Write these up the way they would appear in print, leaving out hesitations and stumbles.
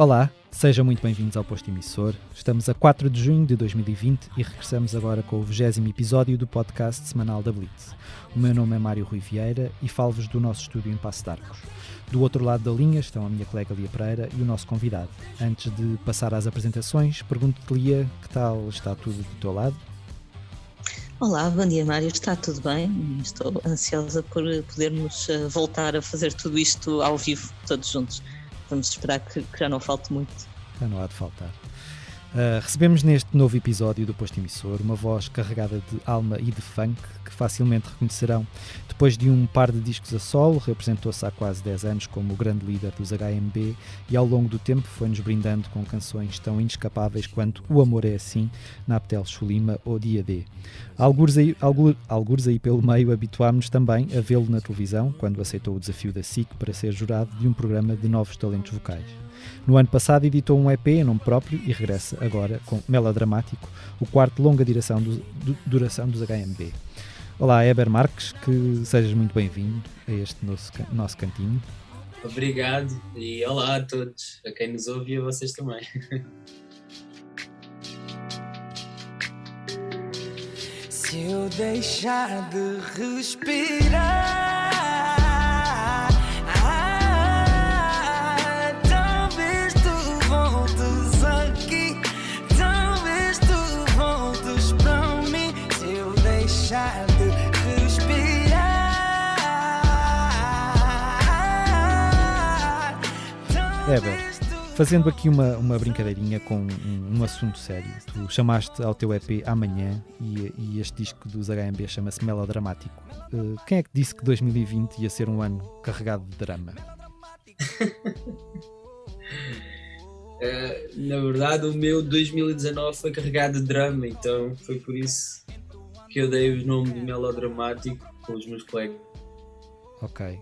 Olá, sejam muito bem-vindos ao Posto Emissor. Estamos a 4 de junho de 2020 e regressamos agora com o 20º episódio do podcast semanal da Blitz. O meu nome é Mário Rui Vieira e falo-vos do nosso estúdio em Paços de Arcos. Do outro lado da linha estão a minha colega Lia Pereira e o nosso convidado. Antes de passar às apresentações, pergunto-te, Lia, que tal está tudo do teu lado? Olá, bom dia Mário, está tudo bem? Estou ansiosa por podermos voltar a fazer tudo isto ao vivo, todos juntos. Vamos esperar que já não falte muito. Já não há de faltar. Recebemos neste novo episódio do Posto Emissor uma voz carregada de alma e de funk que facilmente reconhecerão. Depois de um par de discos a solo, representou-se há quase 10 anos como o grande líder dos HMB e ao longo do tempo foi-nos brindando com canções tão inescapáveis quanto O Amor é Assim, Naptel Chulima ou Dia D. Algures aí pelo meio habituámos-nos também a vê-lo na televisão quando aceitou o desafio da SIC para ser jurado de um programa de novos talentos vocais. No ano passado editou um EP em nome próprio e regressa agora com Melodramático, o quarto longa duração dos HMB. Olá, Heber Marques, que sejas muito bem-vindo a este nosso cantinho. Obrigado e olá a todos, a quem nos ouve e a vocês também. Se eu deixar de respirar, talvez tu voltes aqui, talvez tu voltes para mim. Se eu deixar de respirar, Heber, fazendo aqui uma brincadeirinha com um assunto sério, tu chamaste ao teu EP Amanhã e este disco dos HMB chama-se Melodramático. Quem é que disse que 2020 ia ser um ano carregado de drama? Na verdade, o meu 2019 foi carregado de drama, então foi por isso que eu dei o nome de Melodramático com os meus colegas. Ok.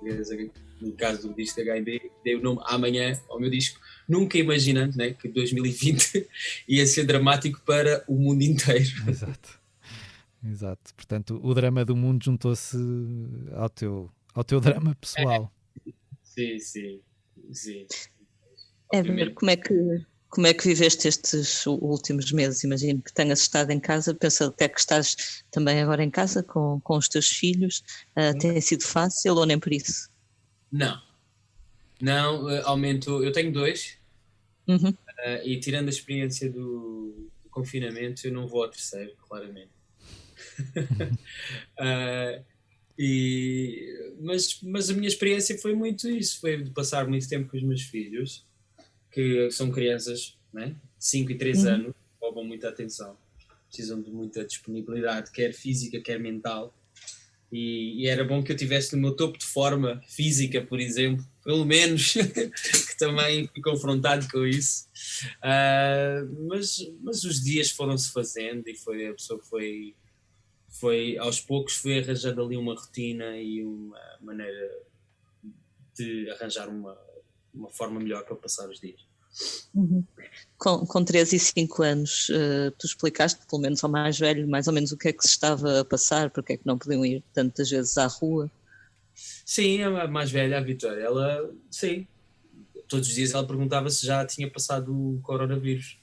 No caso do disco da HMB, dei o nome Amanhã ao meu disco, nunca imaginando, né, que 2020 ia ser dramático para o mundo inteiro. Exato. Portanto, o drama do mundo juntou-se ao teu drama pessoal. Sim. Heber, como é que viveste estes últimos meses? Imagino que tenhas estado em casa, penso até que estás também agora em casa com os teus filhos. Tem sido fácil ou nem por isso? Não, aumento, eu tenho 2, Uhum. e tirando a experiência do confinamento, eu não vou ao terceiro, claramente. Mas a minha experiência foi muito isso, foi de passar muito tempo com os meus filhos, que são crianças, né, de 5 e 3 anos, roubam muita atenção, precisam de muita disponibilidade, quer física, quer mental. E era bom que eu estivesse no meu topo de forma física, por exemplo, pelo menos, que também fui confrontado com isso. Mas os dias foram-se fazendo e a pessoa foi aos poucos foi arranjando ali uma rotina e uma maneira de arranjar uma forma melhor para passar os dias. Uhum. Com 3 e 5 anos, tu explicaste, pelo menos ao mais velho, mais ou menos o que é que se estava a passar, porque é que não podiam ir tantas vezes à rua? Sim, a mais velha, a Vitória, ela, sim, todos os dias ela perguntava se já tinha passado o coronavírus,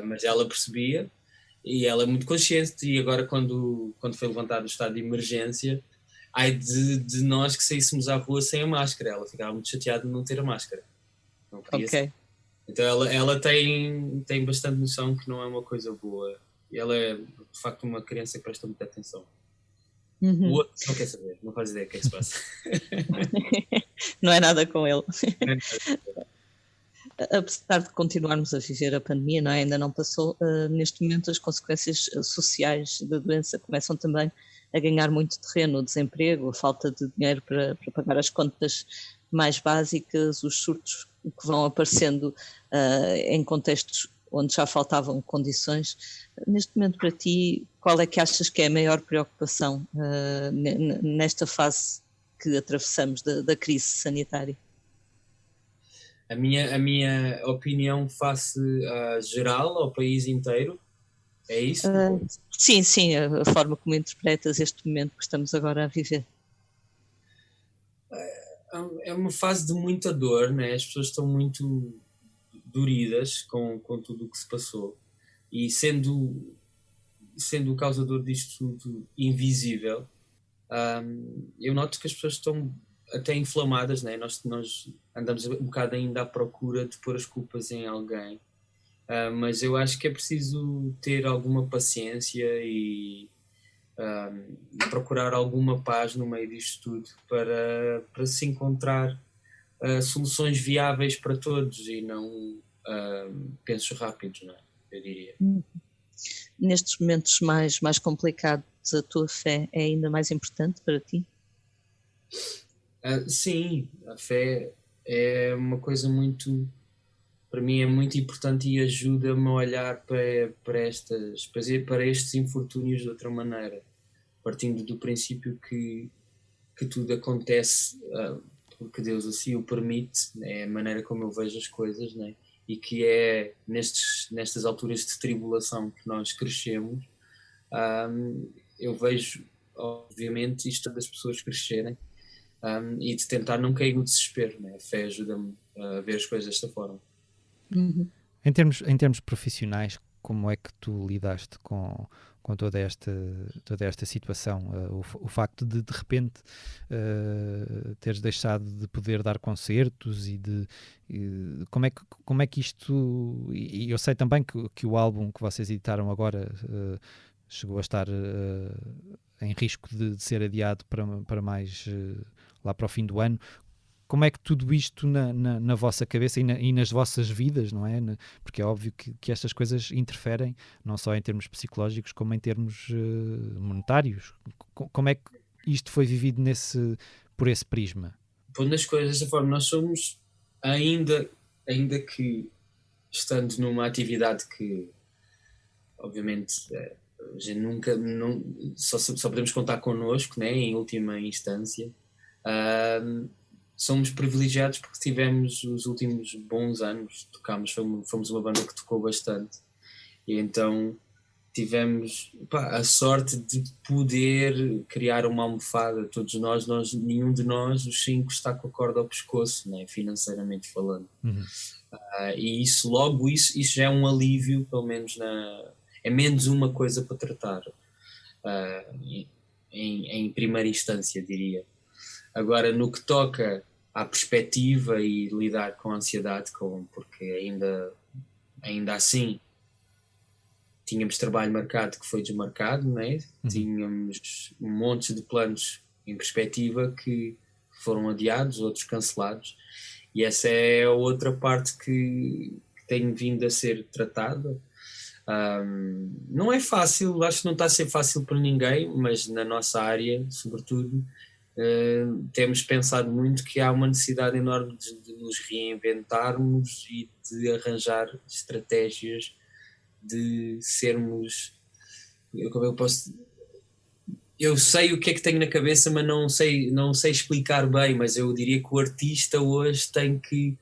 mas ela percebia e ela é muito consciente. E agora quando foi levantado o estado de emergência, ai de nós que saíssemos à rua sem a máscara, ela ficava muito chateada de não ter a máscara, não queria ser. Então ela tem bastante noção que não é uma coisa boa e ela é de facto uma criança que presta muita atenção. O outro não quer saber, não faz ideia do que é que se passa. Não é nada com ele. Apesar de continuarmos a viver a pandemia, não é? Ainda não passou, neste momento as consequências sociais da doença começam também a ganhar muito terreno, o desemprego, a falta de dinheiro para pagar as contas mais básicas, os surtos que vão aparecendo em contextos onde já faltavam condições. Neste momento, para ti, qual é que achas que é a maior preocupação nesta fase que atravessamos da crise sanitária? A minha opinião face geral ao país inteiro, é isso? Sim, a forma como interpretas este momento que estamos agora a viver. É uma fase de muita dor, né? As pessoas estão muito doridas com tudo o que se passou, e sendo o causador disto tudo invisível, eu noto que as pessoas estão até inflamadas, né? Nós andamos um bocado ainda à procura de pôr as culpas em alguém, mas eu acho que é preciso ter alguma paciência e procurar alguma paz no meio disto tudo para se encontrar soluções viáveis para todos e não pensos rápidos, não é? Eu diria. Nestes momentos mais complicados, a tua fé é ainda mais importante para ti? Sim, a fé é uma coisa muito, para mim é muito importante e ajuda-me a olhar para estes infortúnios de outra maneira, partindo do princípio que tudo acontece porque Deus assim o permite, né? É a maneira como eu vejo as coisas, né? E que é nestas alturas de tribulação que nós crescemos. Eu vejo, obviamente, isto das pessoas crescerem e de tentar não cair no desespero, né? A fé ajuda-me a ver as coisas desta forma. Uhum. Em termos profissionais, como é que tu lidaste com toda esta situação? O facto de repente teres deixado de poder dar concertos como é que isto... E eu sei também que o álbum que vocês editaram agora chegou a estar em risco de ser adiado para mais lá para o fim do ano. Como é que tudo isto na vossa cabeça e nas vossas vidas, não é? Porque é óbvio que estas coisas interferem, não só em termos psicológicos, como em termos monetários. Como é que isto foi vivido por esse prisma? Pondo as coisas desta forma, nós somos, ainda que estando numa atividade que, obviamente, a gente só podemos contar connosco, né, em última instância. Somos privilegiados porque tivemos os últimos bons anos, fomos uma banda que tocou bastante, e então tivemos a sorte de poder criar uma almofada, todos nós, nenhum de nós, os 5, está com a corda ao pescoço, né, financeiramente falando. Uhum. E isso já é um alívio, pelo menos é menos uma coisa para tratar, em primeira instância, diria. Agora, no que toca à perspectiva e lidar com a ansiedade, porque ainda assim tínhamos trabalho marcado que foi desmarcado, né? Tínhamos um monte de planos em perspectiva que foram adiados, outros cancelados, e essa é a outra parte que tem vindo a ser tratada. Não é fácil, acho que não está a ser fácil para ninguém, mas na nossa área, sobretudo, temos pensado muito que há uma necessidade enorme de nos reinventarmos e de arranjar estratégias de sermos... Eu sei o que é que tenho na cabeça, mas não sei explicar bem, mas eu diria que o artista hoje tem que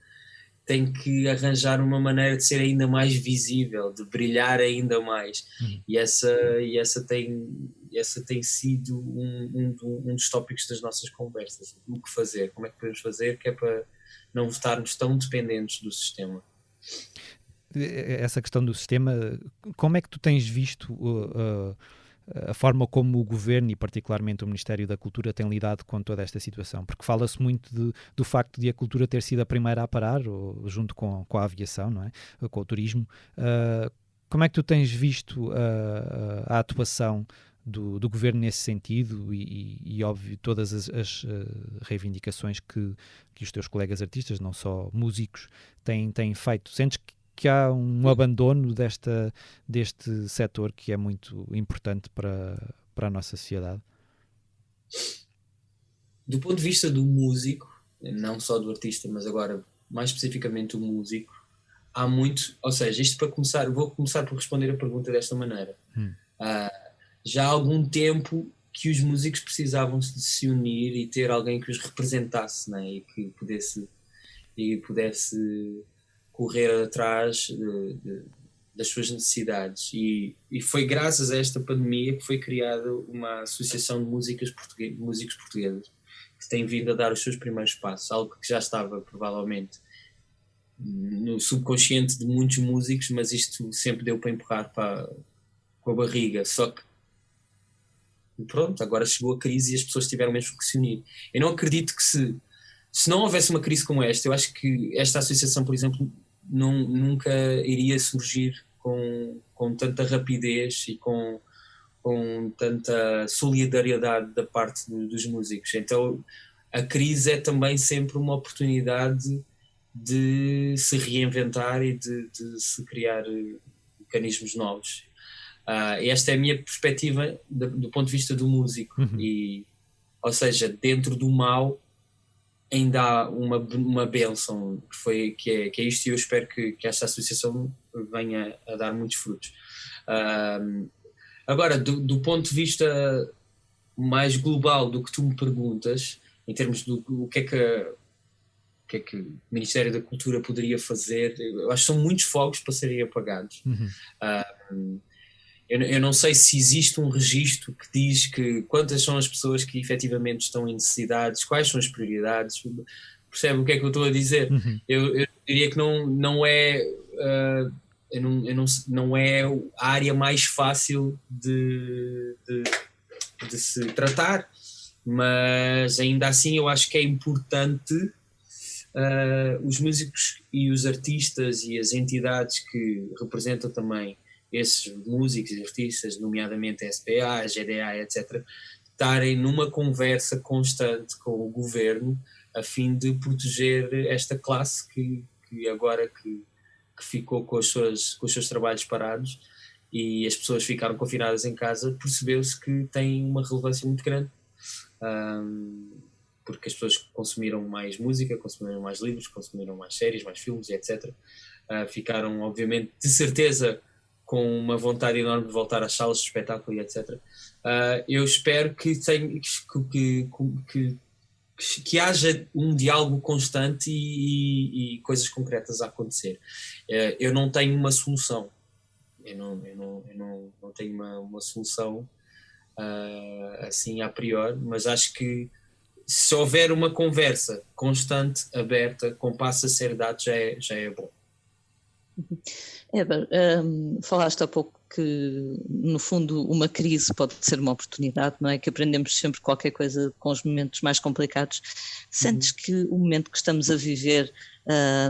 arranjar uma maneira de ser ainda mais visível, de brilhar ainda mais. E essa tem sido um dos tópicos das nossas conversas. O que fazer, como é que podemos fazer, que é para não estarmos tão dependentes do sistema. Essa questão do sistema, como é que tu tens visto a forma como o Governo e particularmente o Ministério da Cultura tem lidado com toda esta situação? Porque fala-se muito do facto de a cultura ter sido a primeira a parar, junto com a aviação, não é? Com o turismo. Como é que tu tens visto a atuação do Governo nesse sentido e óbvio, todas as reivindicações que os teus colegas artistas, não só músicos, têm feito? Sentes que há um abandono deste setor que é muito importante para a nossa sociedade? Do ponto de vista do músico, não só do artista, mas agora mais especificamente o músico, há muito, ou seja, isto para começar, vou começar por responder a pergunta desta maneira. Já há algum tempo que os músicos precisavam de se unir e ter alguém que os representasse, né? E que pudesse correr atrás das suas necessidades, e foi graças a esta pandemia que foi criada uma associação de músicos portugueses que tem vindo a dar os seus primeiros passos, algo que já estava provavelmente no subconsciente de muitos músicos, mas isto sempre deu para empurrar com a barriga. Só que pronto, agora chegou a crise e as pessoas tiveram mesmo que se unir. Eu não acredito que se não houvesse uma crise como esta, eu acho que esta associação, por exemplo, nunca iria surgir com tanta rapidez e com tanta solidariedade da parte dos músicos. Então a crise é também sempre uma oportunidade de se reinventar e de se criar mecanismos novos. Esta é a minha perspectiva do ponto de vista do músico. Ou seja, dentro do mal ainda há uma bênção que é isto, e eu espero que esta associação venha a dar muitos frutos. Agora, do ponto de vista mais global do que tu me perguntas, em termos do o que é que o Ministério da Cultura poderia fazer, eu acho que são muitos fogos para serem apagados. Eu não sei se existe um registro que diz que quantas são as pessoas que efetivamente estão em necessidades, quais são as prioridades, percebe o que é que eu estou a dizer? Eu diria que não é não é a área mais fácil de se tratar, mas ainda assim eu acho que é importante os músicos e os artistas e as entidades que representam também esses músicos e artistas, nomeadamente a SPA, a GDA, etc., estarem numa conversa constante com o governo a fim de proteger esta classe que agora que ficou com os seus trabalhos parados e as pessoas ficaram confinadas em casa, percebeu-se que tem uma relevância muito grande, porque as pessoas consumiram mais música, consumiram mais livros, consumiram mais séries, mais filmes, etc. Ficaram, obviamente, de certeza, com uma vontade enorme de voltar às salas de espetáculo e etc. Eu espero que haja um diálogo constante e coisas concretas a acontecer. Eu não tenho uma solução. Eu não tenho uma solução assim a priori, mas acho que se houver uma conversa constante, aberta, com passo a ser dado, já é bom. Eber, falaste há pouco que, no fundo, uma crise pode ser uma oportunidade, não é? Que aprendemos sempre qualquer coisa com os momentos mais complicados. Sentes que o momento que estamos a viver,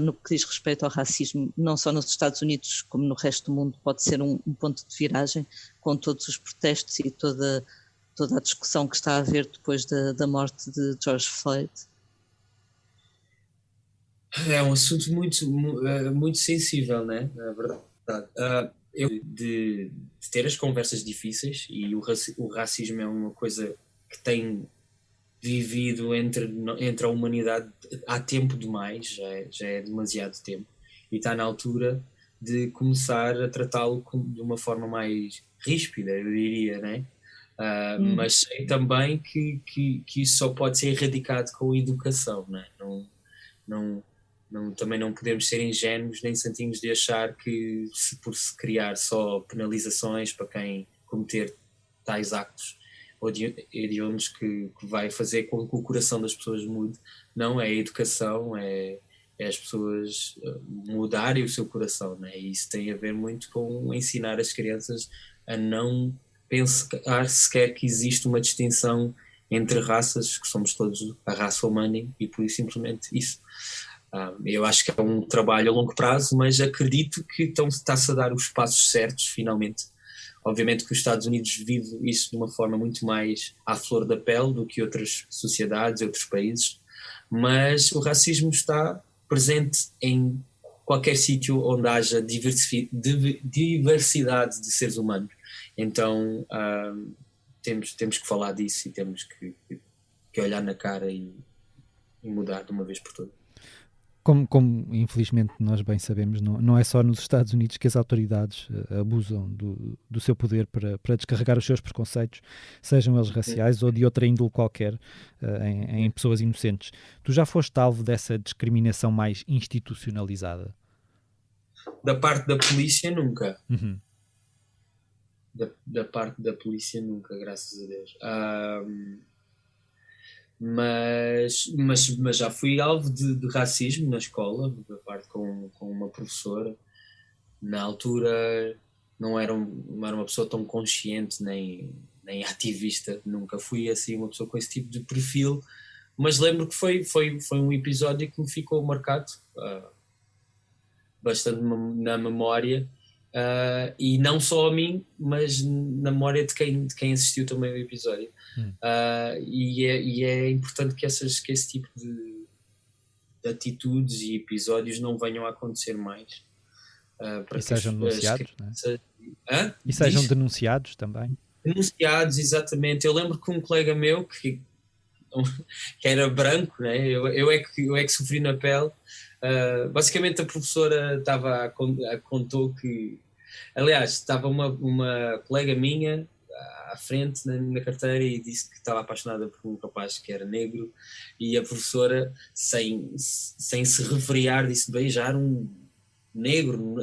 no que diz respeito ao racismo, não só nos Estados Unidos como no resto do mundo, pode ser um ponto de viragem, com todos os protestos e toda a discussão que está a haver depois da morte de George Floyd? É um assunto muito sensível, né? Na verdade. De ter as conversas difíceis, e o racismo é uma coisa que tem vivido entre a humanidade há tempo demais, já é demasiado tempo, e está na altura de começar a tratá-lo de uma forma mais ríspida, eu diria, né? Mas sei também que isso só pode ser erradicado com educação, né? Também não podemos ser ingênuos nem santinhos de achar que por se criar só penalizações para quem cometer tais actos hediondos que vai fazer com que o coração das pessoas mude. Não, é a educação, é as pessoas mudarem o seu coração, né? E isso tem a ver muito com ensinar as crianças a não pensar sequer que existe uma distinção entre raças, que somos todos a raça humana, e por isso simplesmente isso. Eu acho que é um trabalho a longo prazo, mas acredito que está-se a dar os passos certos, finalmente. Obviamente que os Estados Unidos vivem isso de uma forma muito mais à flor da pele do que outras sociedades, outros países, mas o racismo está presente em qualquer sítio onde haja diversidade de seres humanos. Então temos que falar disso e temos que olhar na cara e mudar de uma vez por todas. Como infelizmente nós bem sabemos, não é só nos Estados Unidos que as autoridades abusam do seu poder para descarregar os seus preconceitos, sejam eles raciais ou de outra índole qualquer, em pessoas inocentes. Tu já foste alvo dessa discriminação mais institucionalizada? Da parte da polícia, nunca. Da parte da polícia, nunca, graças a Deus. mas já fui alvo de racismo na escola, da parte com uma professora. Na altura não era uma pessoa tão consciente nem ativista, nunca fui assim uma pessoa com esse tipo de perfil, mas lembro que foi um episódio que me ficou marcado bastante na memória, e não só a mim, mas na memória de quem assistiu também ao episódio. E é importante que esse tipo de atitudes e episódios não venham a acontecer mais. E sejam denunciados, não é? E Diz? sejam denunciados também. Denunciados, exatamente. Eu lembro que um colega meu que era branco, né? eu é que sofri na pele. Basicamente a professora contou que, aliás, estava uma colega minha à frente na carteira e disse que estava apaixonada por um rapaz que era negro, e a professora, sem se refriar, disse: beijar um negro,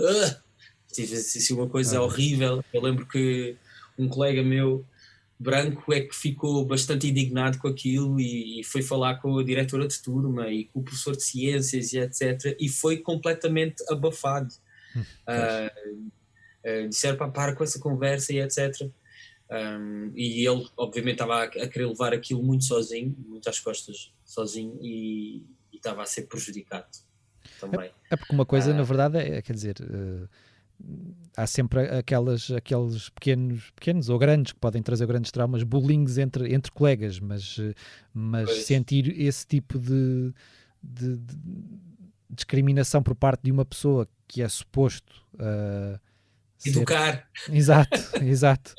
disse uma coisa horrível. Eu lembro que um colega meu branco é que ficou bastante indignado com aquilo e foi falar com a diretora de turma e com o professor de ciências e etc, e foi completamente abafado. Disseram para com essa conversa e etc. E ele obviamente estava a querer levar aquilo muito sozinho, muito às costas sozinho, e estava a ser prejudicado também. É porque uma coisa, na verdade, quer dizer, há sempre aqueles pequenos ou grandes que podem trazer grandes traumas, bullying entre colegas, mas sentir esse tipo de discriminação por parte de uma pessoa que é suposto educar. Exato.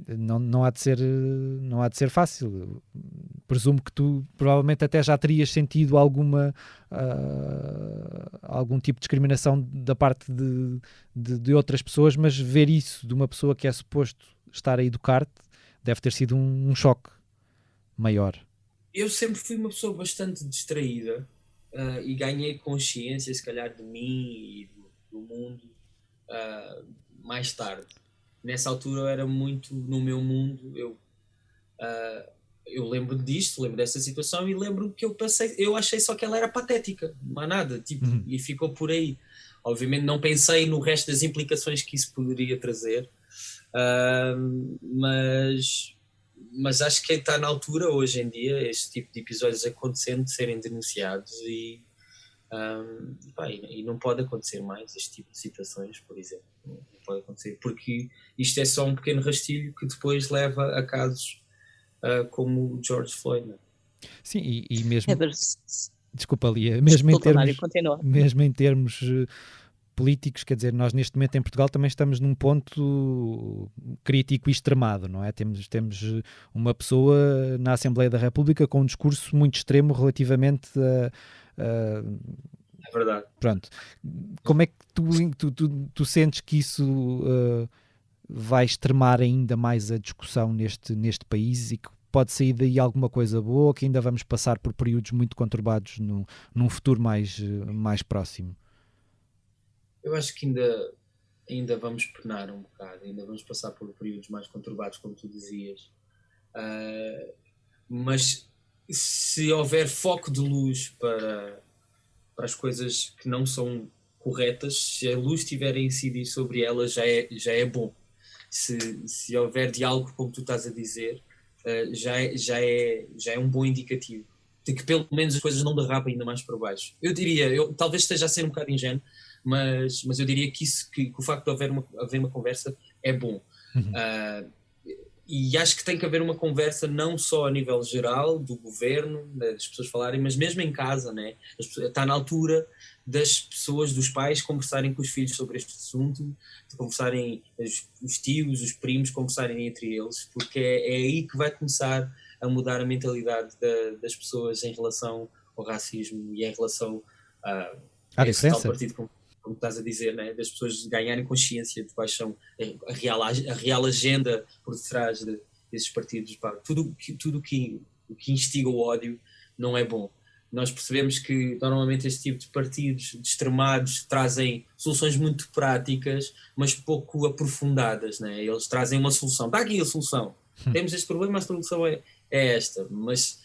Não há de ser fácil. Presumo que tu provavelmente até já terias sentido algum tipo de discriminação da parte de outras pessoas, mas ver isso de uma pessoa que é suposto estar a educar-te deve ter sido um choque maior. Eu sempre fui uma pessoa bastante distraída, e ganhei consciência, se calhar, de mim e do mundo mais tarde. Nessa altura eu era muito no meu mundo. Eu lembro disto, lembro dessa situação e lembro que eu achei só que ela era patética, não há nada, tipo, e ficou por aí. Obviamente não pensei no resto das implicações que isso poderia trazer, mas acho que está na altura hoje em dia este tipo de episódios acontecendo, de serem denunciados, e não pode acontecer mais este tipo de situações, por exemplo. Não pode acontecer, porque isto é só um pequeno rastilho que depois leva a casos como o George Floyd. Não? Sim, e mesmo... Desculpa, Lia, mesmo em termos políticos, quer dizer, nós neste momento em Portugal também estamos num ponto crítico e extremado, não é? Temos uma pessoa na Assembleia da República com um discurso muito extremo relativamente É verdade. Pronto. Como é que tu sentes que isso vai extremar ainda mais a discussão neste país, e que pode sair daí alguma coisa boa, ou que ainda vamos passar por períodos muito conturbados num futuro mais próximo? Eu acho que ainda vamos penar um bocado, ainda vamos passar por períodos mais conturbados, como tu dizias. Mas se houver foco de luz para as coisas que não são corretas, se a luz estiver a incidir sobre elas, já é bom. Se houver diálogo, como tu estás a dizer, já é um bom indicativo de que pelo menos as coisas não derrapam ainda mais para baixo. Eu diria, talvez esteja a ser um bocado ingênuo, mas eu diria que o facto de haver uma conversa é bom. E acho que tem que haver uma conversa não só a nível geral do governo, das pessoas falarem, mas mesmo em casa, né? Está na altura das pessoas, dos pais, conversarem com os filhos sobre este assunto, de conversarem, os tios, os primos, conversarem entre eles, porque é aí que vai começar a mudar a mentalidade das pessoas em relação ao racismo e em relação à diferença. Tal partido como estás a dizer, né? Das pessoas ganharem consciência de quais são a real agenda por detrás desses partidos. Pá. Tudo o que instiga o ódio não é bom. Nós percebemos que normalmente este tipo de partidos extremados trazem soluções muito práticas, mas pouco aprofundadas, né? Eles trazem uma solução. Está aqui a solução. Temos este problema, a solução é esta. Mas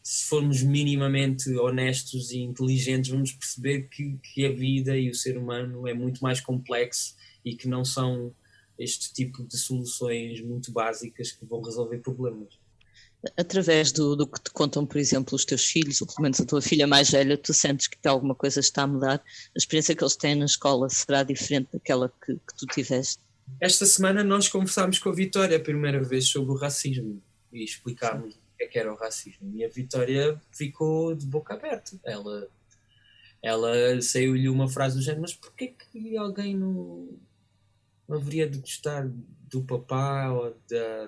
se formos minimamente honestos e inteligentes, vamos perceber que a vida e o ser humano é muito mais complexo e que não são este tipo de soluções muito básicas que vão resolver problemas. Através do que te contam, por exemplo, os teus filhos, ou pelo menos a tua filha mais velha, tu sentes que alguma coisa está a mudar? A experiência que eles têm na escola será diferente daquela que tu tiveste? Esta semana nós conversámos com a Vitória a primeira vez sobre o racismo e explicámos o que era o racismo. E a Vitória ficou de boca aberta. Ela saiu-lhe uma frase do género: mas porquê que alguém não haveria de gostar do papá ou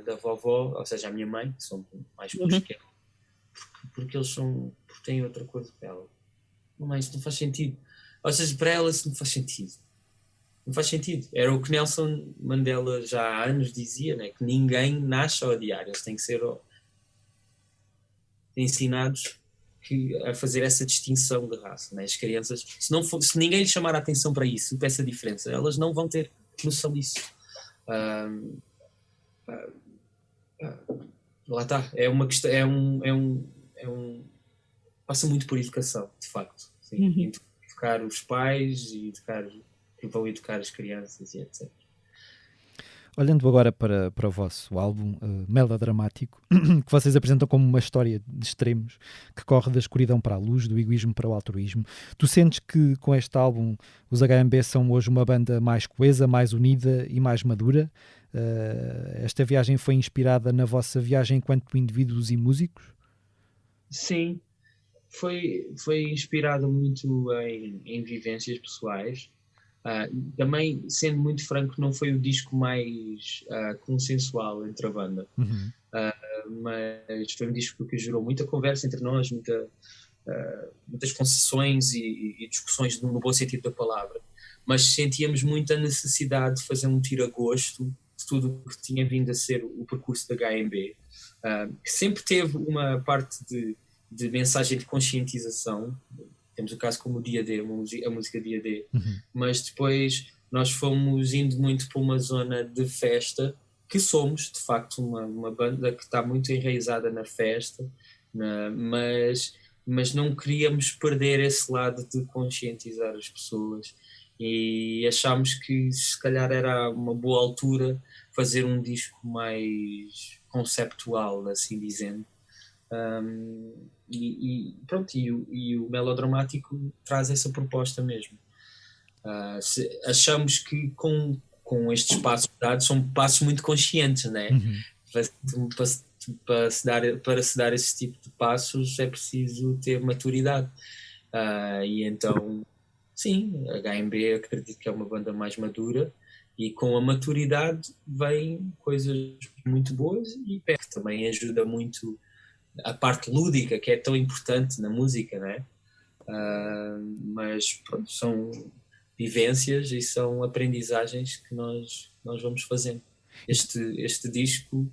da vovó, ou seja, a minha mãe, que são mais puros que ela, porque têm outra cor do que ela? Mãe, isso não faz sentido. Ou seja, para ela isso não faz sentido. Não faz sentido. Era o que Nelson Mandela já há anos dizia, né? Que ninguém nasce a odiar, eles têm que ser ensinados a fazer essa distinção de raça. Né? As crianças, se ninguém lhes chamar a atenção para isso, para essa diferença, elas não vão ter noção disso. Lá está, é uma questão, passa muito por educação, de facto. Sim. Educar os pais e que vão educar as crianças e etc. Olhando agora para o vosso álbum melodramático, que vocês apresentam como uma história de extremos que corre da escuridão para a luz, do egoísmo para o altruísmo, tu sentes que com este álbum os HMB são hoje uma banda mais coesa, mais unida e mais madura? Esta viagem foi inspirada na vossa viagem enquanto indivíduos e músicos? Sim, foi inspirada muito em vivências pessoais. Também, sendo muito franco, não foi o disco mais consensual entre a banda, mas foi um disco que gerou muita conversa entre nós, muitas concessões e discussões no bom sentido da palavra, mas sentíamos muita necessidade de fazer um tira-gosto de tudo o que tinha vindo a ser o percurso da HMB, que sempre teve uma parte de mensagem de conscientização. Temos o caso como o Dia D, a música Dia D, mas depois nós fomos indo muito para uma zona de festa, que somos, de facto, uma banda que está muito enraizada na festa, mas não queríamos perder esse lado de conscientizar as pessoas e achámos que se calhar era uma boa altura fazer um disco mais conceptual, assim dizendo. E o melodramático traz essa proposta mesmo. Achamos que com estes passos dados são passos muito conscientes, né? Para se dar esse tipo de passos é preciso ter maturidade, e então sim, a HMB acredito que é uma banda mais madura e com a maturidade vem coisas muito boas e que também ajuda muito a parte lúdica, que é tão importante na música, né? Mas pronto, são vivências e são aprendizagens que nós vamos fazendo. Este disco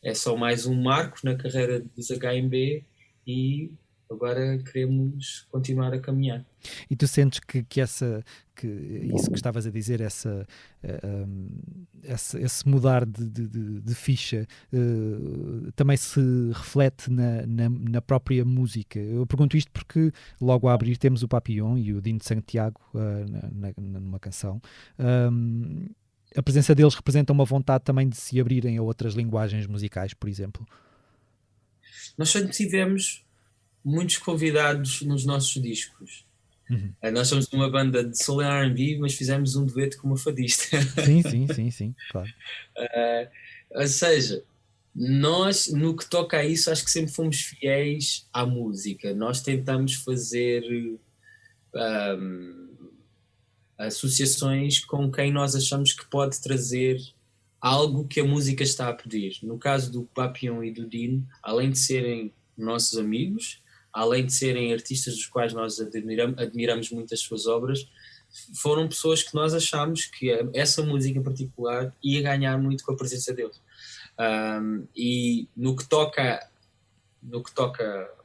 é só mais um marco na carreira dos HMB e agora queremos continuar a caminhar. E tu sentes que isso que estavas a dizer, esse mudar de ficha também se reflete na própria música? Eu pergunto isto porque logo a abrir temos o Papillon e o Dino de Santiago numa canção. A presença deles representa uma vontade também de se abrirem a outras linguagens musicais, por exemplo? Nós sempre tivemos muitos convidados nos nossos discos. Nós somos uma banda de soul e R&B, mas fizemos um dueto com uma fadista. Sim, claro. Ou seja, nós, no que toca a isso, acho que sempre fomos fiéis à música. Nós tentamos fazer associações com quem nós achamos que pode trazer algo que a música está a pedir. No caso do Papillon e do Dino, além de serem nossos amigos, além de serem artistas dos quais nós admiramos muito as suas obras, foram pessoas que nós achámos que essa música em particular ia ganhar muito com a presença deles. E no que toca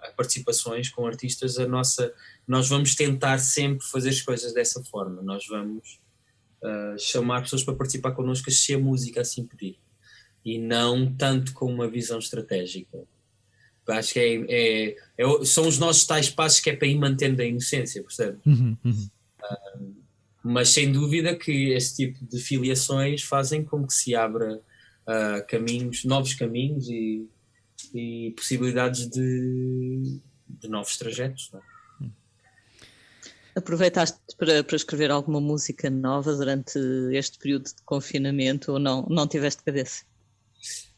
a participações com artistas, nós vamos tentar sempre fazer as coisas dessa forma. Nós vamos chamar pessoas para participar connosco se a música assim pedir. E não tanto com uma visão estratégica. Acho que são os nossos tais passos que é para ir mantendo a inocência, percebe? Mas sem dúvida que esse tipo de filiações fazem com que se abra caminhos, novos caminhos e possibilidades de novos trajetos. Não é? Aproveitaste para escrever alguma música nova durante este período de confinamento ou não tiveste cabeça?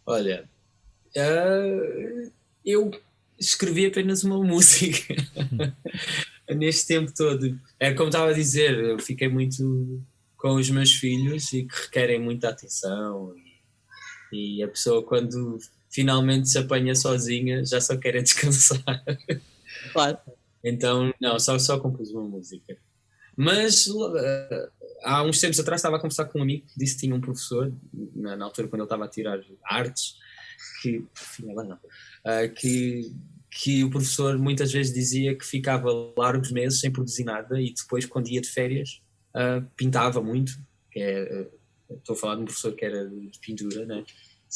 Olha, eu escrevi apenas uma música neste tempo todo. É como estava a dizer, eu fiquei muito com os meus filhos e que requerem muita atenção e a pessoa quando finalmente se apanha sozinha já só quer descansar. Claro. Então, não, só compus uma música. Mas há uns tempos atrás estava a conversar com um amigo que disse que tinha um professor, na altura quando ele estava a tirar artes, que, enfim, agora não, que o professor muitas vezes dizia que ficava largos meses sem produzir nada e depois, quando ia de férias, pintava muito, estou a falar de um professor que era de pintura, né?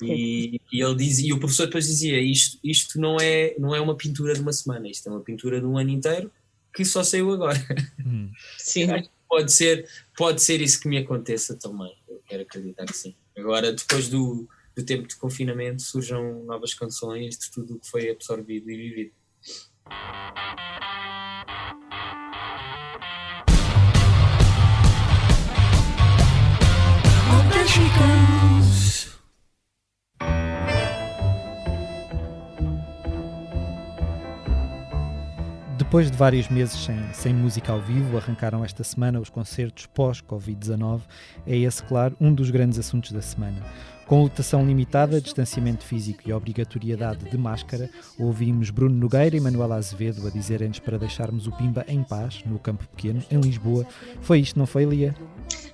E ele dizia, e o professor depois dizia, isto não é uma pintura de uma semana, isto é uma pintura de um ano inteiro que só saiu agora. Sim. Pode ser isso que me aconteça também, eu quero acreditar que sim. Agora, depois do tempo de confinamento, surjam novas canções de tudo o que foi absorvido e vivido. Depois de vários meses sem música ao vivo, arrancaram esta semana os concertos pós-Covid-19. É esse, claro, um dos grandes assuntos da semana. Com lotação limitada, distanciamento físico e obrigatoriedade de máscara, ouvimos Bruno Nogueira e Manuela Azevedo a dizerem-nos para deixarmos o Pimba em paz, no Campo Pequeno, em Lisboa. Foi isto, não foi, Lia?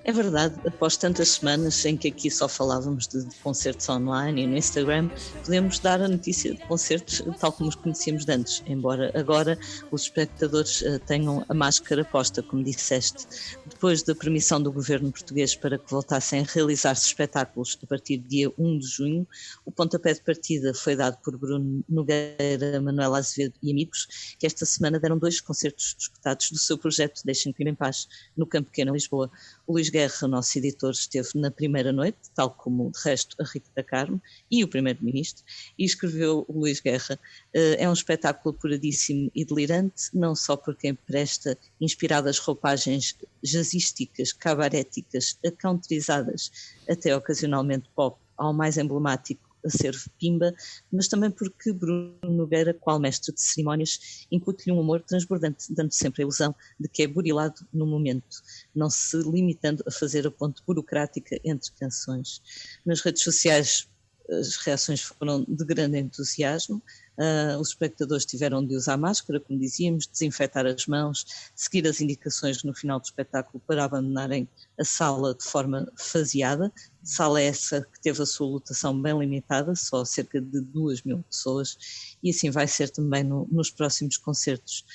É verdade, após tantas semanas em que aqui só falávamos de concertos online e no Instagram, podemos dar a notícia de concertos tal como os conhecíamos de antes, embora agora os espectadores tenham a máscara posta, como disseste. Depois da permissão do governo português para que voltassem a realizar-se espetáculos a partir do dia 1 de junho, o pontapé de partida foi dado por Bruno Nogueira, Manuela Azevedo e amigos, que esta semana deram 2 concertos disputados do seu projeto Deixem-me Ir em Paz, no Campo Pequeno, em Lisboa. O Luís Guerra, nosso editor, esteve na primeira noite, tal como de resto a Rita da Carmo e o Primeiro-Ministro, e escreveu o Luís Guerra. É um espetáculo apuradíssimo e delirante, não só porque empresta inspiradas roupagens jazzísticas, cabaréticas, acountryzadas, até ocasionalmente pop, ao mais emblemático a ser Pimba, mas também porque Bruno Nogueira, qual mestre de cerimónias, incute-lhe um humor transbordante, dando sempre a ilusão de que é burilado no momento, não se limitando a fazer a ponte burocrática entre canções. Nas redes sociais as reações foram de grande entusiasmo. Os espectadores tiveram de usar máscara, como dizíamos, desinfetar as mãos, seguir as indicações no final do espetáculo para abandonarem a sala de forma faseada. Sala essa que teve a sua lotação bem limitada, só cerca de 2.000 pessoas, e assim vai ser também nos próximos concertos.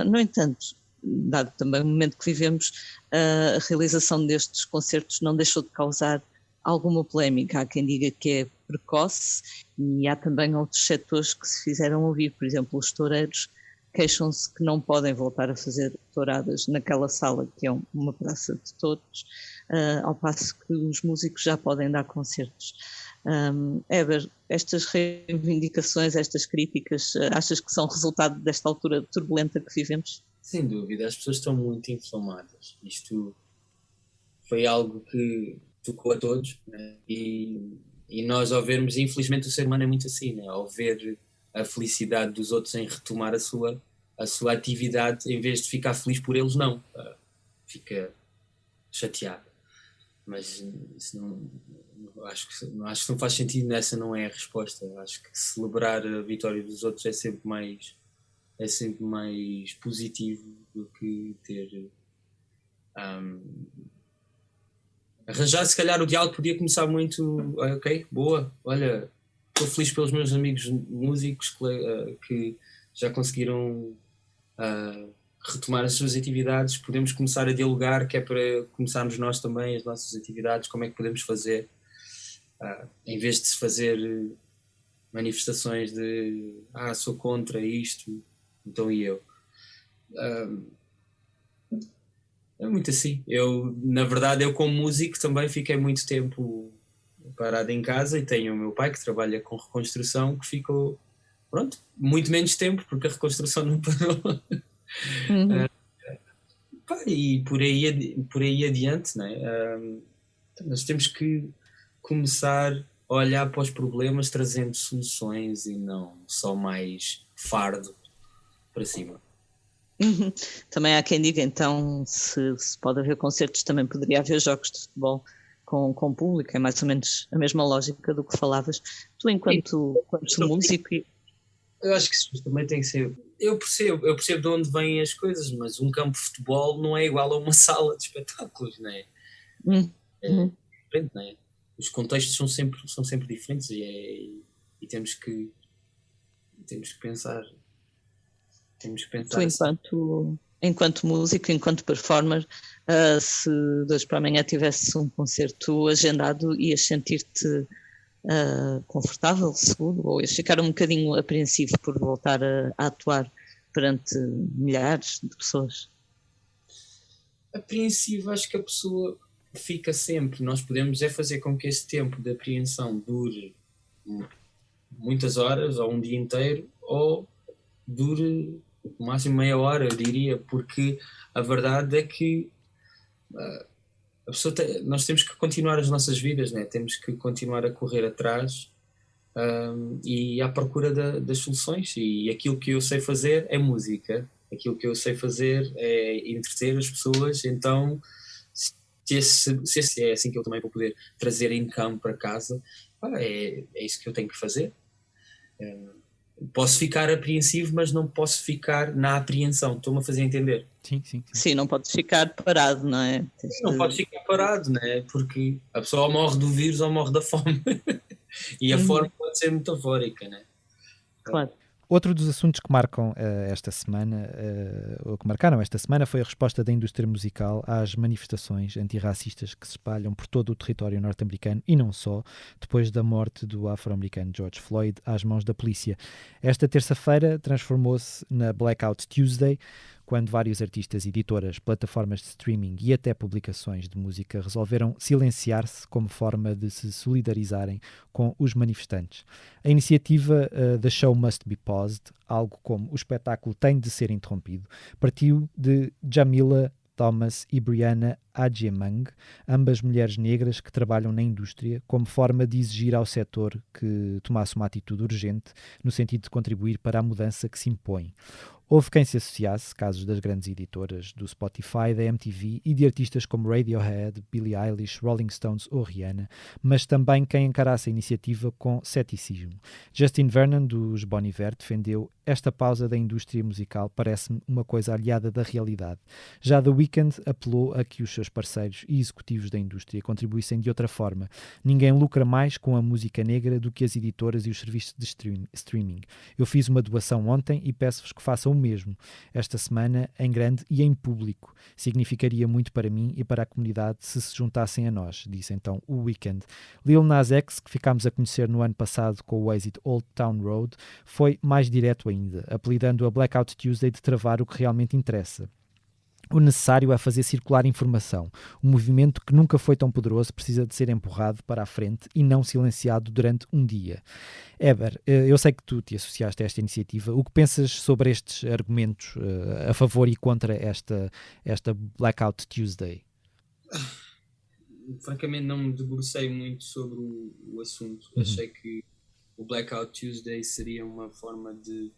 No entanto, dado também o momento que vivemos, a realização destes concertos não deixou de causar alguma polémica. Há quem diga que é precoce e há também outros setores que se fizeram ouvir. Por exemplo, os toureiros queixam-se que não podem voltar a fazer touradas naquela sala que é uma praça de touros, ao passo que os músicos já podem dar concertos. Éber, estas reivindicações, estas críticas, achas que são resultado desta altura turbulenta que vivemos? Sem dúvida, as pessoas estão muito inflamadas. Isto foi algo que tocou a todos, né? E nós, ao vermos, infelizmente o ser humano é muito assim, né? Ao ver a felicidade dos outros em retomar a sua atividade, em vez de ficar feliz por eles, não, fica chateado. Mas isso acho que não faz sentido, essa não é a resposta. Acho que celebrar a vitória dos outros é sempre mais positivo do que ter arranjar. Se calhar o diálogo podia começar muito ok, boa, olha, estou feliz pelos meus amigos músicos que já conseguiram retomar as suas atividades. Podemos começar a dialogar, que é para começarmos nós também as nossas atividades, como é que podemos fazer, em vez de se fazer manifestações de sou contra isto, então e eu. É muito assim. Na verdade, eu como músico também fiquei muito tempo parado em casa e tenho o meu pai que trabalha com reconstrução que ficou, muito menos tempo porque a reconstrução não parou. E por aí adiante, não é? Nós temos que começar a olhar para os problemas trazendo soluções e não só mais fardo para cima. Também há quem diga, então, se pode haver concertos, também poderia haver jogos de futebol com público, é mais ou menos a mesma lógica do que falavas. Tu, enquanto músico... Eu acho que isso também tem que ser... Eu percebo de onde vêm as coisas, mas um campo de futebol não é igual a uma sala de espetáculos, não é? É diferente, não é? Os contextos são sempre diferentes e temos que pensar. Tu, enquanto músico, enquanto performer, se de hoje para amanhã tivesse um concerto agendado, ias sentir-te confortável, seguro, ou ias ficar um bocadinho apreensivo por voltar a atuar perante milhares de pessoas? Apreensivo, acho que a pessoa fica sempre. Nós podemos fazer com que esse tempo de apreensão dure muitas horas, ou um dia inteiro, ou dure no máximo meia hora, eu diria, porque a verdade é que a pessoa nós temos que continuar as nossas vidas, né? Temos que continuar a correr atrás e à procura das soluções, e aquilo que eu sei fazer é música, aquilo que eu sei fazer é entreter as pessoas, então se é assim que eu também vou poder trazer income para casa, é isso que eu tenho que fazer. Posso ficar apreensivo, mas não posso ficar na apreensão. Estou-me a fazer entender? Sim. Sim, não podes ficar parado, não é? Não podes ficar parado, não é? Porque a pessoa ou morre do vírus ou morre da fome. E a forma pode ser metafórica, não é? Claro. Outro dos assuntos que marcam esta semana, ou que marcaram esta semana, foi a resposta da indústria musical às manifestações antirracistas que se espalham por todo o território norte-americano e não só, depois da morte do afro-americano George Floyd às mãos da polícia. Esta terça-feira transformou-se na Blackout Tuesday, quando vários artistas, editoras, plataformas de streaming e até publicações de música resolveram silenciar-se como forma de se solidarizarem com os manifestantes. A iniciativa The Show Must Be Paused, algo como o espetáculo tem de ser interrompido, partiu de Jamila Thomas e Brianna Agyemang, ambas mulheres negras que trabalham na indústria, como forma de exigir ao setor que tomasse uma atitude urgente no sentido de contribuir para a mudança que se impõe. Houve quem se associasse, casos das grandes editoras do Spotify, da MTV e de artistas como Radiohead, Billie Eilish, Rolling Stones ou Rihanna, mas também quem encarasse a iniciativa com ceticismo. Justin Vernon, dos Bon Iver, defendeu: esta pausa da indústria musical parece-me uma coisa aliada da realidade. Já The Weeknd apelou a que os seus parceiros e executivos da indústria contribuíssem de outra forma. Ninguém lucra mais com a música negra do que as editoras e os serviços de streaming. Eu fiz uma doação ontem e peço-vos que façam o mesmo. Esta semana, em grande e em público. Significaria muito para mim e para a comunidade se juntassem a nós, disse então o Weeknd. Lil Nas X, que ficámos a conhecer no ano passado com o êxito Old Town Road, foi mais direto ainda, apelidando a Blackout Tuesday de travar o que realmente interessa. O necessário é fazer circular informação. O movimento que nunca foi tão poderoso precisa de ser empurrado para a frente e não silenciado durante um dia. Eber, eu sei que tu te associaste a esta iniciativa. O que pensas sobre estes argumentos a favor e contra esta Blackout Tuesday? Francamente não me debrucei muito sobre o assunto. Achei que o Blackout Tuesday seria uma forma de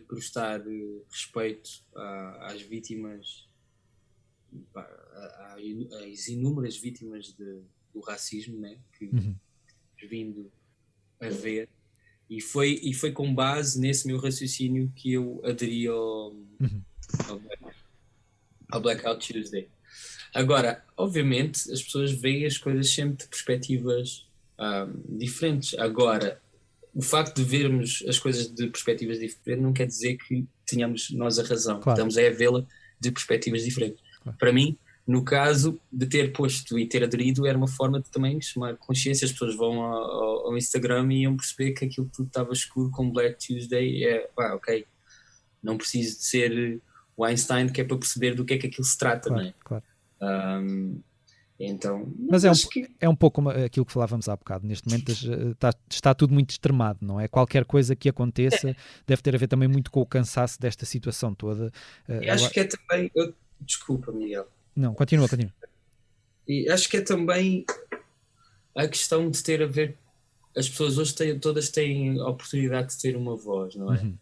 prestar respeito às vítimas, às inúmeras vítimas do racismo, né, que vindo a ver, e foi com base nesse meu raciocínio que eu aderi ao Blackout Tuesday. Agora, obviamente, as pessoas veem as coisas sempre de perspectivas diferentes. Agora, o facto de vermos as coisas de perspectivas diferentes não quer dizer que tenhamos nós a razão. Claro. Estamos a vê-la de perspectivas diferentes. Claro. Para mim, No caso de ter posto e ter aderido, era uma forma de também chamar consciência. As pessoas vão ao Instagram e iam perceber que aquilo tudo estava escuro com Black Tuesday. Ok, não preciso de ser o Einstein, que é para perceber do que é que aquilo se trata, Claro, não é? claro. Então, Mas é um pouco aquilo que falávamos há bocado. Neste momento está tudo muito extremado, não é? Qualquer coisa que aconteça deve ter a ver também muito com o cansaço desta situação toda. Acho que é também... Desculpa, Miguel. Não, continua. E acho que é também a questão de ter a ver... As pessoas hoje todas têm a oportunidade de ter uma voz, não é? Uhum.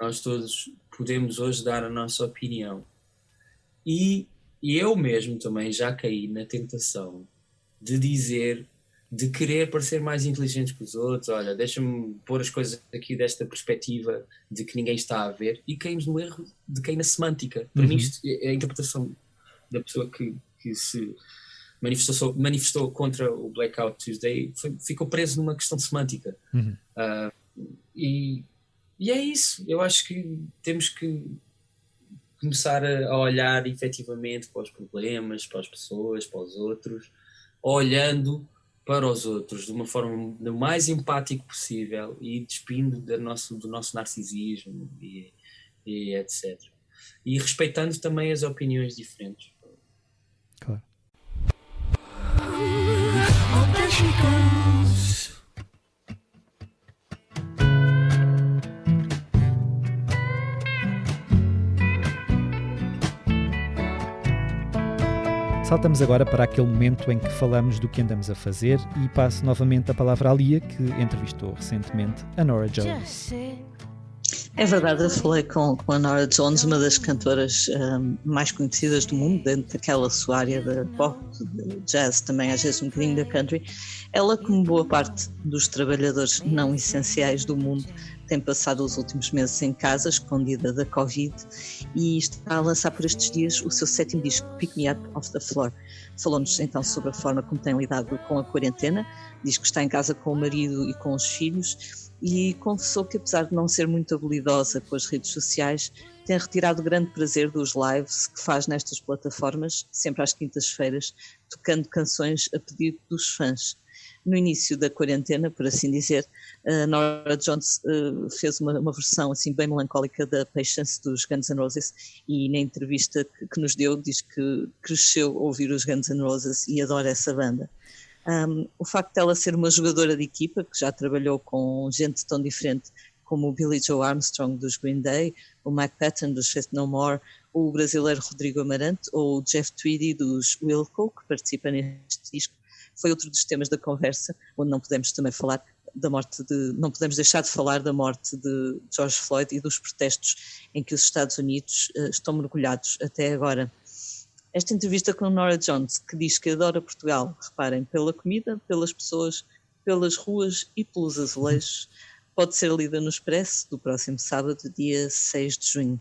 Nós todos podemos hoje dar a nossa opinião. E eu mesmo também já caí na tentação de dizer, de querer parecer mais inteligente que os outros. Olha, deixa-me pôr as coisas aqui desta perspectiva de que ninguém está a ver, e caímos no erro de cair na semântica. Para mim, isto é a interpretação da pessoa que se manifestou contra o Blackout Tuesday, ficou preso numa questão semântica. Uhum. E é isso. Eu acho que temos que começar a olhar efetivamente para os problemas, para as pessoas, para os outros, olhando para os outros de uma forma o mais empático possível e despindo do nosso narcisismo e etc. E respeitando também as opiniões diferentes. Claro. Saltamos agora para aquele momento em que falamos do que andamos a fazer e passo novamente a palavra à Lia, que entrevistou recentemente a Norah Jones. É verdade, eu falei com a Norah Jones, uma das cantoras mais conhecidas do mundo, dentro daquela sua área de pop, de jazz, também às vezes um bocadinho da country. Ela, como boa parte dos trabalhadores não essenciais do mundo, tem passado os últimos meses em casa, escondida da Covid, e está a lançar por estes dias o seu 7º disco, Pick Me Up Off the Floor. Falou-nos então sobre a forma como tem lidado com a quarentena, diz que está em casa com o marido e com os filhos, e confessou que, apesar de não ser muito habilidosa com as redes sociais, tem retirado grande prazer dos lives que faz nestas plataformas, sempre às quintas-feiras, tocando canções a pedido dos fãs. No início da quarentena, por assim dizer, a Norah Jones fez uma versão assim bem melancólica da Patience dos Guns N' Roses, e na entrevista que nos deu diz que cresceu a ouvir os Guns N' Roses e adora essa banda. O facto de ela ser uma jogadora de equipa, que já trabalhou com gente tão diferente como o Billy Joe Armstrong dos Green Day, o Mike Patton dos Faith No More, o brasileiro Rodrigo Amarante ou o Jeff Tweedy dos Wilco, que participa neste disco, foi outro dos temas da conversa, onde não podemos também falar não podemos deixar de falar da morte de George Floyd e dos protestos em que os Estados Unidos estão mergulhados até agora. Esta entrevista com Norah Jones, que diz que adora Portugal, reparem, pela comida, pelas pessoas, pelas ruas e pelos azulejos, pode ser lida no Expresso do próximo sábado, dia 6 de junho.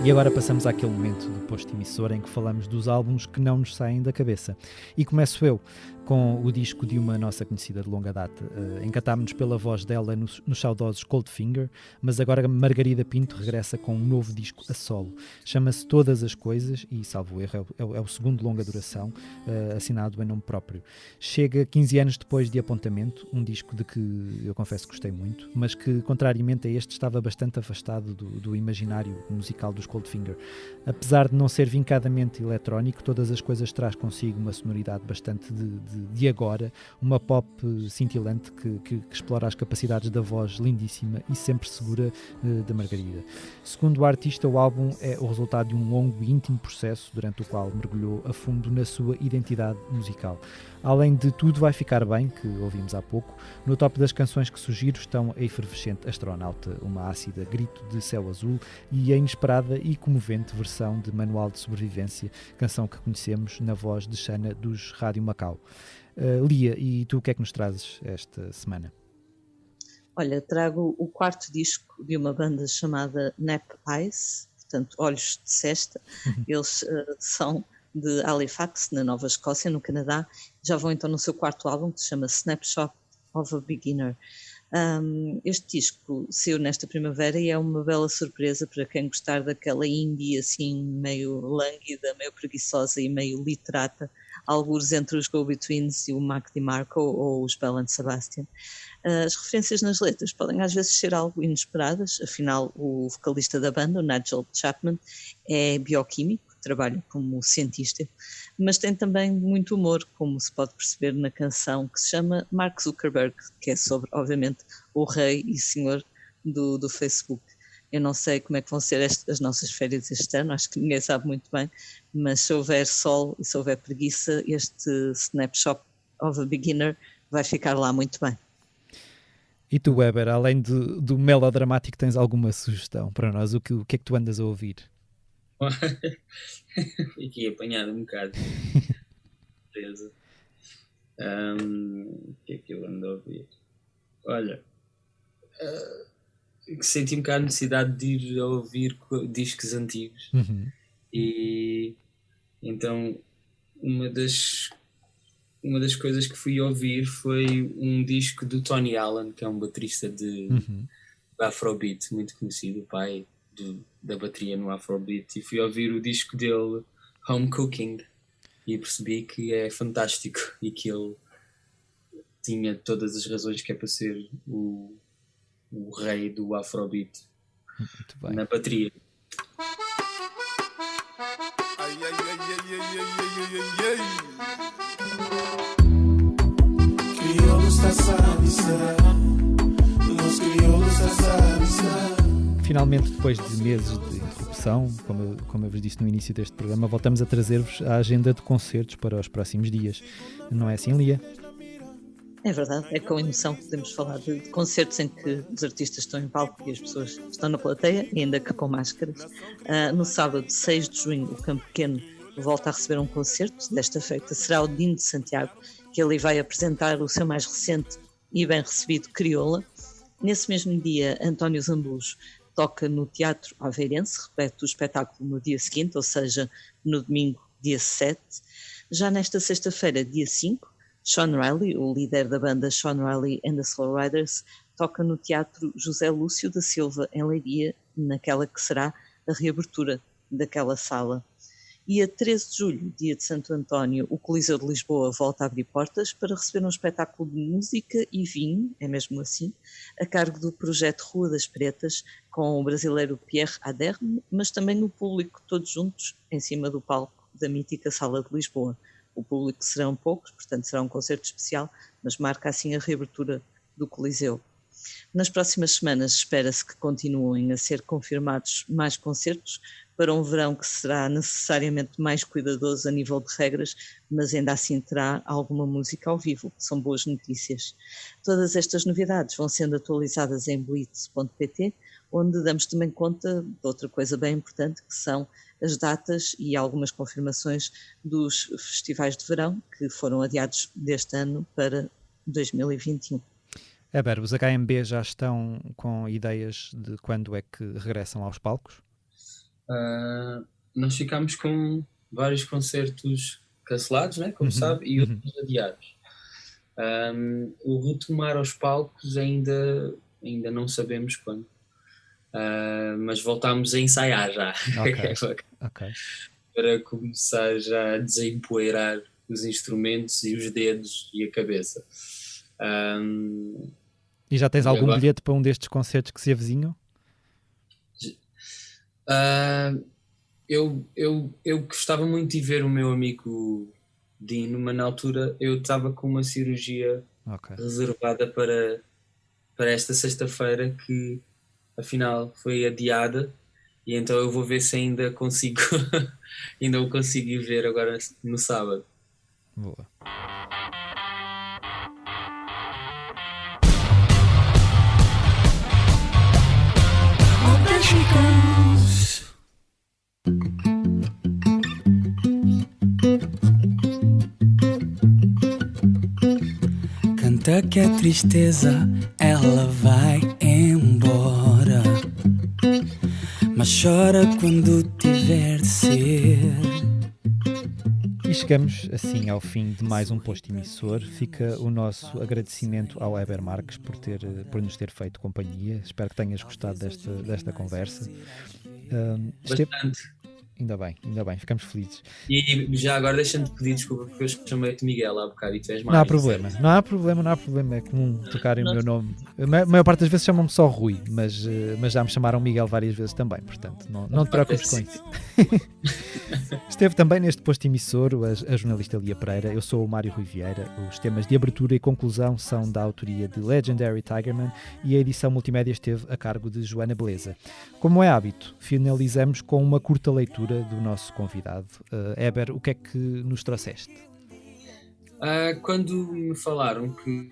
E agora passamos àquele momento do posto emissor em que falamos dos álbuns que não nos saem da cabeça. E começo eu com o disco de uma nossa conhecida de longa data. Encantámos-nos pela voz dela nos saudosos Coldfinger, mas agora Margarida Pinto regressa com um novo disco a solo. Chama-se Todas as Coisas e, salvo erro, é o segundo longa duração, assinado em nome próprio. Chega 15 anos depois de Apontamento, um disco de que eu confesso que gostei muito, mas que, contrariamente a este, estava bastante afastado do imaginário musical dos Coldfinger. Apesar de não ser vincadamente eletrónico, Todas as Coisas traz consigo uma sonoridade bastante de agora, uma pop cintilante que explora as capacidades da voz lindíssima e sempre segura da Margarida. Segundo o artista, o álbum é o resultado de um longo e íntimo processo durante o qual mergulhou a fundo na sua identidade musical. Além de Tudo Vai Ficar Bem, que ouvimos há pouco, no top das canções que sugiro estão a efervescente Astronauta, uma ácida Grito de Céu Azul, e a inesperada e comovente versão de Manual de Sobrevivência, canção que conhecemos na voz de Xana dos Rádio Macau. Lia, e tu o que é que nos trazes esta semana? Olha, trago o quarto disco de uma banda chamada Nap Eyes, portanto, Olhos de Cesta. Eles são de Halifax, na Nova Escócia, no Canadá. Já vão então no seu quarto álbum, que se chama Snapshot of a Beginner. Este disco saiu nesta primavera e é uma bela surpresa para quem gostar daquela indie assim meio lânguida, meio preguiçosa e meio literata, algures entre os Go-Betweens e o Mac DiMarco ou os Bell and Sebastian. As referências nas letras podem às vezes ser algo inesperadas, afinal o vocalista da banda, o Nigel Chapman, é bioquímico, trabalha como cientista, mas tem também muito humor, como se pode perceber na canção que se chama Mark Zuckerberg, que é sobre, obviamente, o rei e senhor do Facebook. Eu não sei como é que vão ser as nossas férias este ano, acho que ninguém sabe muito bem, mas se houver sol e se houver preguiça, este Snapshot of a Beginner vai ficar lá muito bem. E tu, Weber, além do melodramático, tens alguma sugestão para nós? O que é que tu andas a ouvir? Fiquei apanhado um bocado. Beleza. O que é que eu ando a ouvir? Olha, senti um bocado a necessidade de ir a ouvir discos antigos. E então uma das coisas que fui ouvir foi um disco do Tony Allen, que é um baterista de Afrobeat, muito conhecido, o pai da bateria no Afrobeat, e fui ouvir o disco dele, Home Cooking, e percebi que é fantástico e que ele tinha todas as razões que é para ser o rei do Afrobeat na bateria. Finalmente, depois de meses de interrupção, como eu vos disse no início deste programa, voltamos a trazer-vos a agenda de concertos para os próximos dias. Não é assim, Lia? É verdade, é com emoção que podemos falar de concertos em que os artistas estão em palco e as pessoas estão na plateia, ainda que com máscaras. No sábado, 6 de junho, o Campo Pequeno volta a receber um concerto. Desta feita será o Dino de Santiago, que ali vai apresentar o seu mais recente e bem recebido Crioula. Nesse mesmo dia, António Zambujo toca no Teatro Aveirense, repete o espetáculo no dia seguinte, ou seja, no domingo, dia 7. Já nesta sexta-feira, dia 5, Sean Riley, o líder da banda Sean Riley and the Slow Riders, toca no Teatro José Lúcio da Silva, em Leiria, naquela que será a reabertura daquela sala. E a 13 de julho, dia de Santo António, o Coliseu de Lisboa volta a abrir portas para receber um espetáculo de música e vinho, é mesmo assim, a cargo do projeto Rua das Pretas, com o brasileiro Pierre Aderne, mas também o público todos juntos em cima do palco da mítica Sala de Lisboa. O público serão poucos, portanto será um concerto especial, mas marca assim a reabertura do Coliseu. Nas próximas semanas espera-se que continuem a ser confirmados mais concertos para um verão que será necessariamente mais cuidadoso a nível de regras, mas ainda assim terá alguma música ao vivo, que são boas notícias. Todas estas novidades vão sendo atualizadas em blitz.pt, onde damos também conta de outra coisa bem importante, que são as datas e algumas confirmações dos festivais de verão que foram adiados deste ano para 2021. Weber, os HMB já estão com ideias de quando é que regressam aos palcos? Nós ficámos com vários concertos cancelados, né, como sabe, e outros adiados. O retomar aos palcos ainda não sabemos quando, mas voltámos a ensaiar já. Okay. Para começar já a desempoeirar os instrumentos e os dedos e a cabeça. E já tens algum bilhete para um destes concertos que se avizinham? Eu gostava muito de ver o meu amigo Dino, mas na altura eu estava com uma cirurgia reservada para esta sexta-feira, que afinal foi adiada, e então eu vou ver se ainda consigo ainda o consigo ir ver agora no sábado. Boa. Aceita que a tristeza ela vai embora, mas chora quando tiver de ser. E chegamos assim ao fim de mais um posto emissor. Fica o nosso agradecimento ao Heber Marques por nos ter feito companhia. Espero que tenhas gostado desta conversa. Bastante. Ainda bem, ficamos felizes. E já agora deixa-me pedir desculpa porque eu chamei-te Miguel há bocado e tu és mais. Não há problema, é comum tocarem o meu nome. A maior parte das vezes chamam-me só Rui, mas já me chamaram Miguel várias vezes também, portanto não te preocupes com isso. Esteve também neste posto emissor a jornalista Lia Pereira. Eu sou o Mário Rui Vieira. Os temas de abertura e conclusão são da autoria de Legendary Tigerman e a edição multimédia esteve a cargo de Joana Beleza. Como é hábito, finalizamos com uma curta leitura do nosso convidado. Heber, o que é que nos trouxeste? Quando me falaram que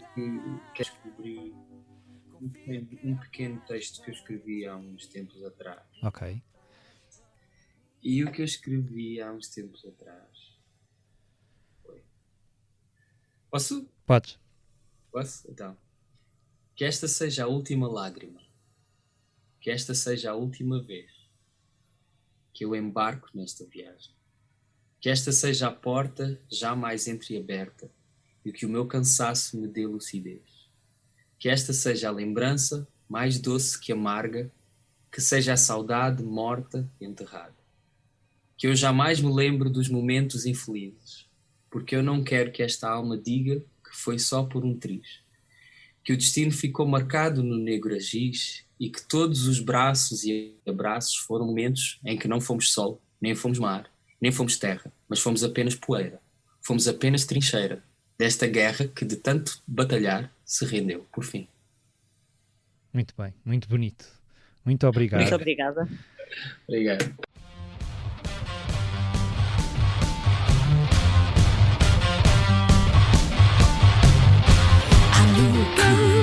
descobri um pequeno texto que eu escrevi há uns tempos atrás. Ok. E o que eu escrevi há uns tempos atrás foi... Posso? Podes. Posso? Então. Que esta seja a última lágrima. Que esta seja a última vez que eu embarco nesta viagem. Que esta seja a porta jamais entreaberta e que o meu cansaço me dê lucidez. Que esta seja a lembrança mais doce que amarga, que seja a saudade morta e enterrada. Que eu jamais me lembro dos momentos infelizes, porque eu não quero que esta alma diga que foi só por um triz. Que o destino ficou marcado no negro giz e que todos os braços e abraços foram momentos em que não fomos sol, nem fomos mar, nem fomos terra, mas fomos apenas poeira. Fomos apenas trincheira desta guerra que de tanto batalhar se rendeu, por fim. Muito bem, muito bonito. Muito obrigado. Muito obrigada. Obrigado. I knew